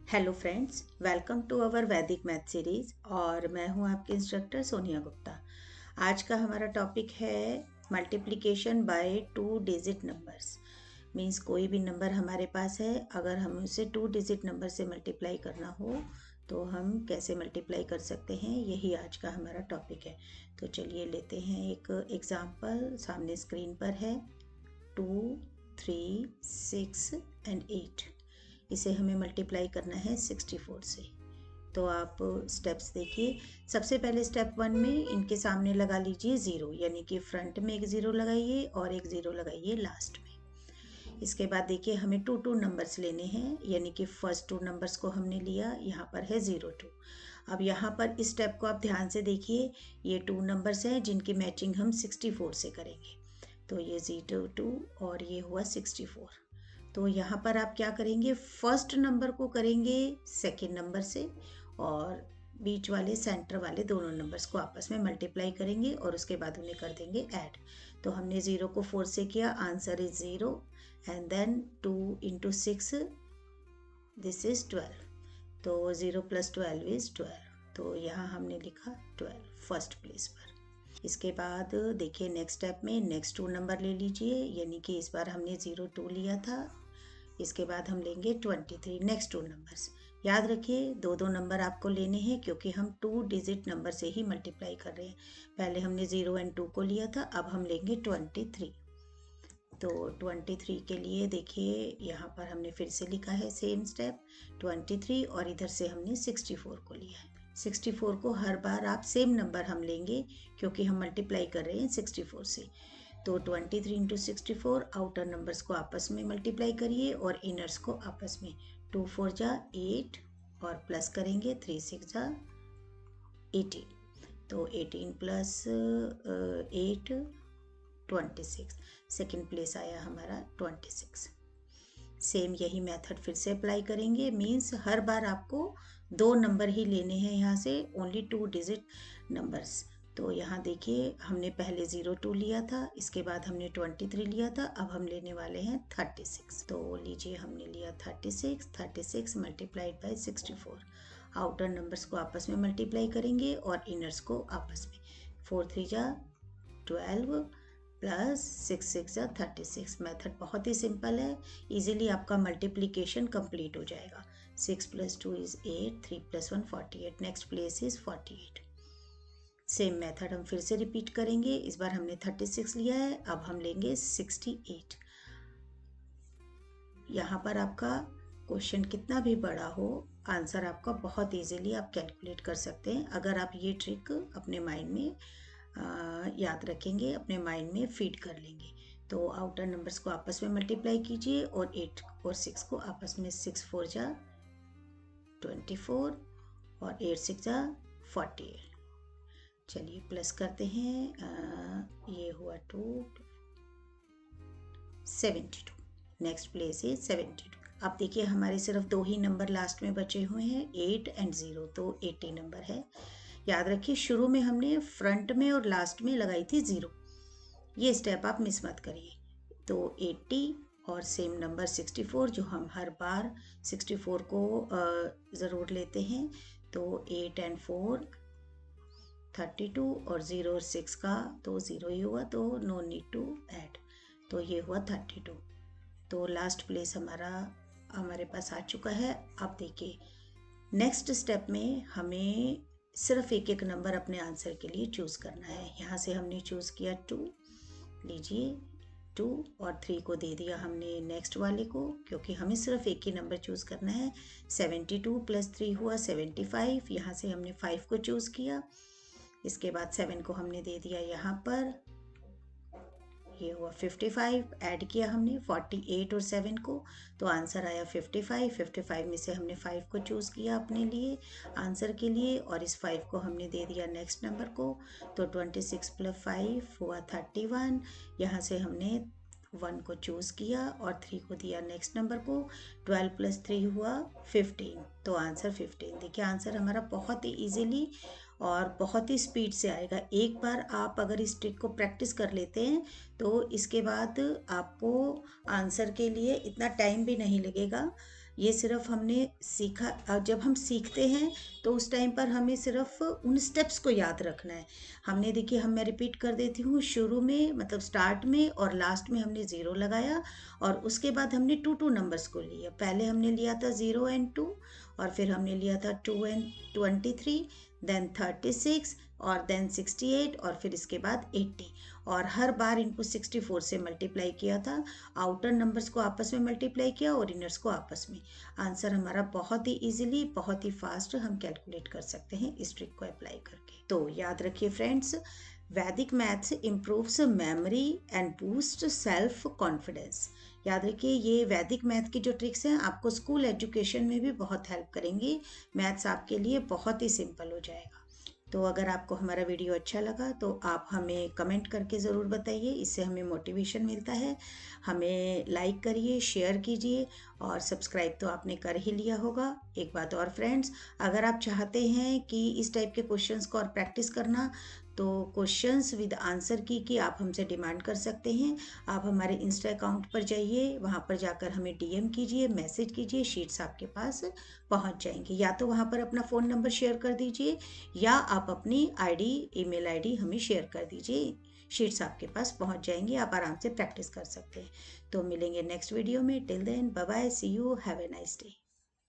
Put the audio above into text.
Hello friends, welcome to our Vedic math series. और मैं हूं आपकी इंस्ट्रक्टर सोनिया गुप्ता। आज का हमारा टॉपिक है multiplication bye 2 digit numbers. Means कोई भी नंबर हमारे पास है, अगर हमें उसे 2 डिजिट नंबर से मल्टीप्लाई करना हो तो हम कैसे मल्टीप्लाई कर सकते हैं, यही आज का हमारा टॉपिक है। तो चलिए लेते हैं एक एग्जाम्पल। सामने स्क्रीन पर है 2, 3, 6 एंड 8। इसे हमें मल्टीप्लाई करना है 64 से। तो आप स्टेप्स देखिए। सबसे पहले स्टेप 1 में इनके सामने लगा लीजिए 0, यानी कि फ्रंट में एक 0 लगाइए और एक 0 लगाइए लास्ट में। इसके बाद देखिए हमें 2 नंबर्स लेने हैं, यानी कि फर्स्ट 2 नंबर्स को हमने लिया, यहाँ पर है 0 2। अब यहाँ पर इस स्टेप को आप ध्यान से देखिए, ये 2 नंबर्स हैं जिनकी मैचिंग हम 64 से करेंगे। तो ये 0 2 और ये हुआ 64। तो यहाँ पर आप क्या करेंगे, फर्स्ट नंबर को करेंगे सेकेंड नंबर से और बीच वाले सेंटर वाले दोनों नंबर्स को आपस में मल्टीप्लाई करेंगे और उसके बाद उन्हें कर देंगे ऐड। तो हमने 0 को 4 से किया, answer is 0 and then 2 into 6 this is 12। तो 0 + 12 इज 12। तो यहाँ हमने लिखा 12 फर्स्ट प्लेस पर। इसके बाद देखिए नेक्स्ट स्टेप में नेक्स्ट 2 नंबर ले लीजिए, यानी कि इस बार हमने 0 2 लिया था। इसके बाद हम लेंगे 23 नेक्स्ट 2 नंबर्स। याद रखिए 2 नंबर आपको लेने हैं क्योंकि हम 2 डिजिट नंबर से ही मल्टीप्लाई कर रहे हैं। पहले हमने 0 और 2 को लिया था, अब हम लेंगे 23। तो 23 के लिए देखिए यहाँ पर हमने फिर से लिखा है सेम स्टेप 23 और इधर से हमने 64 को लिया है। 64 को हर बार आप सेम नंबर हम लेंगे क्योंकि हम मल्टीप्लाई कर रहे हैं 64 से। तो 23 इंटू 64, आउटर नंबर्स को आपस में मल्टीप्लाई करिए और इनर्स को आपस में। 2 4 जा 8 और प्लस करेंगे 3 6 जा 18। तो 18 प्लस 8 26। सेकेंड प्लेस आया हमारा 26। सेम यही मेथड फिर से अप्लाई करेंगे। मीन्स हर बार आपको 2 नंबर ही लेने हैं, यहाँ से ओनली 2 डिजिट नंबर्स। तो यहाँ देखिए हमने पहले 0 2 लिया था, इसके बाद हमने 23 लिया था, अब हम लेने वाले हैं 36। तो लीजिए हमने लिया 36 मल्टीप्लाइड बाय 64। आउटर नंबर्स को आपस में मल्टीप्लाई करेंगे और इनर्स को आपस में। 4 3 जा 12 प्लस 6 6 जा 36। मेथड बहुत ही सिंपल है, इजीली आपका मल्टीप्लिकेशन कंप्लीट हो जाएगा। 6 + 2 is 8, 3 + 1 48। Next place is 48। Same method हम फिर से रिपीट करेंगे। इस बार हमने 36 लिया है, अब हम लेंगे 68। यहाँ पर आपका क्वेश्चन कितना भी बड़ा हो, आंसर आपका बहुत इजीली आप कैलकुलेट कर सकते हैं अगर आप ये ट्रिक अपने माइंड में याद रखेंगे, अपने माइंड में फीड कर लेंगे। तो आउटर नंबर्स को आपस में मल्टीप्लाई कीजिए और 8 और 6 को आपस में। 6 4 जा 24 और 8 6 जा 48। चलिए प्लस करते हैं, ये हुआ 2 72। नेक्स्ट प्लेस है 72। अब देखिए हमारे सिर्फ 2 ही नंबर लास्ट में बचे हुए हैं, 8 एंड 0, तो 80 नंबर है। याद रखिए शुरू में हमने फ्रंट में और लास्ट में लगाई थी 0, ये स्टेप आप मिस मत करिए। तो 80 और सेम नंबर 64, जो हम हर बार 64 को ज़रूर लेते हैं। तो 8 एंड 4 32 और 0 और 6 का तो 0 ही हुआ, तो नो नीड टू ऐड। तो ये हुआ 32। तो लास्ट प्लेस हमारे पास आ चुका है। अब देखिए नेक्स्ट स्टेप में हमें सिर्फ एक एक नंबर अपने आंसर के लिए चूज़ करना है। यहाँ से हमने चूज़ किया 2, लीजिए 2 और 3 को दे दिया हमने नेक्स्ट वाले को, क्योंकि हमें सिर्फ एक ही नंबर चूज़ करना है। 72 + 3 हुआ 75, यहाँ से हमने 5 को चूज़ किया। इसके बाद 7 को हमने दे दिया यहाँ पर, ये हुआ 55। ऐड किया हमने 48 और 7 को, तो आंसर आया 55। 55 में से हमने 5 को चूज़ किया अपने लिए आंसर के लिए और इस 5 को हमने दे दिया नेक्स्ट नंबर को। तो 26 + 5 हुआ 31। यहाँ से हमने 1 को चूज़ किया और 3 को दिया नेक्स्ट नंबर को। 12 + 3 हुआ 15, तो आंसर 15। देखिए आंसर हमारा बहुत ही ईजिली और बहुत ही स्पीड से आएगा। एक बार आप अगर इस ट्रिक को प्रैक्टिस कर लेते हैं तो इसके बाद आपको आंसर के लिए इतना टाइम भी नहीं लगेगा। ये सिर्फ हमने सीखा, जब हम सीखते हैं तो उस टाइम पर हमें सिर्फ उन स्टेप्स को याद रखना है। हमने देखिए, मैं रिपीट कर देती हूँ, शुरू में मतलब स्टार्ट में और लास्ट में हमने 0 लगाया, और उसके बाद हमने 2 नंबर्स को लिया। पहले हमने लिया था 0 एंड 2, और फिर हमने लिया था 2 एंड 23, देन 36, और देन 68, और फिर इसके बाद 80, और हर बार इनको 64 से मल्टीप्लाई किया था। आउटर नंबर्स को आपस में मल्टीप्लाई किया और इनर्स को आपस में। आंसर हमारा बहुत ही इजीली, बहुत ही फास्ट हम कैलकुलेट कर सकते हैं इस ट्रिक को अप्लाई करके। तो याद रखिए फ्रेंड्स, वैदिक maths improves memory and boost self confidence. याद रखिए, ये वैदिक मैथ की जो ट्रिक्स हैं आपको स्कूल एजुकेशन में भी बहुत हेल्प करेंगी। मैथ्स आपके लिए बहुत ही सिंपल हो जाएगा। तो अगर आपको हमारा वीडियो अच्छा लगा तो आप हमें कमेंट करके ज़रूर बताइए, इससे हमें मोटिवेशन मिलता है। हमें लाइक करिए, शेयर कीजिए, और सब्सक्राइब तो आपने कर ही लिया होगा। एक बात और फ्रेंड्स, अगर आप चाहते हैं कि इस टाइप के क्वेश्चंस को और प्रैक्टिस करना, तो क्वेश्चंस विद आंसर की आप हमसे डिमांड कर सकते हैं। आप हमारे इंस्टा अकाउंट पर जाइए, वहाँ पर जाकर हमें डीएम कीजिए, मैसेज कीजिए, शीट्स आपके पास पहुँच जाएंगी। या तो वहाँ पर अपना फ़ोन नंबर शेयर कर दीजिए, या आप अपनी आईडी, ईमेल आईडी हमें शेयर कर दीजिए। शीट्स आपके पास पहुँच जाएंगी, आप आराम से प्रैक्टिस कर सकते हैं। तो मिलेंगे नेक्स्ट वीडियो में। Till then, bye bye, see you, have a nice day.